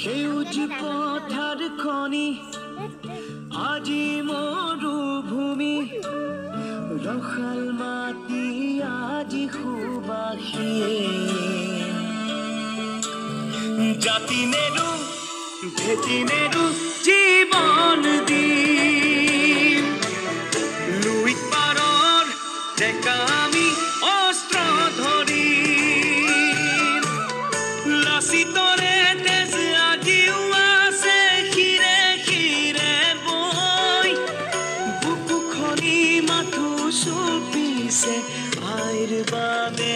সেউজ পথার খনি আজি মরুভূমি রসাল মাটি আজি সুবাসিয়ে জাতি মেরু ভেটি মেরু জীবন দিম লুইক পাৰৰ ডেকা আমি অস্ত্ৰ ধৰি লাচিতৰে তেজ আজিও আছে শিৰে শিৰে বৈ বুকু খনি মাথো চুপিছে আইৰ বাবে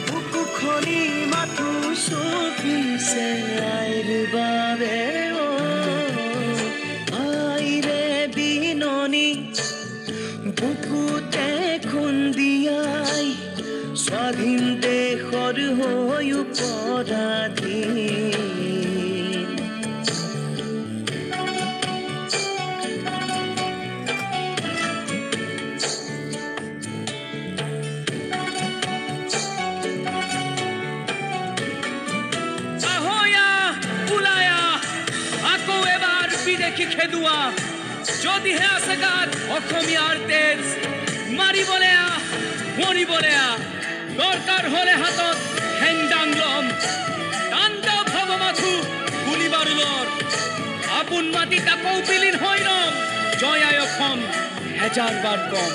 বুকু খনি মাথো চুপিছে আইৰ বাবে আইৰে বিননি বুকুতে খুন্দিয়াই স্বাধীন দেশৰ হৈ পৰাধীন দেখি খেদুৱা যদিহে আছে গাত অসমীয়াৰ তেজ মাৰিবলে মৰিবলে দৰকাৰ হলে হাতত হেংদাং লম তাণ্ডৱ হব মাথো গুলি বাৰুদৰ আপোন মাটি তাকৌ বিলীন হৈ ৰম জয় আই অসম হেজাৰ বাৰ কম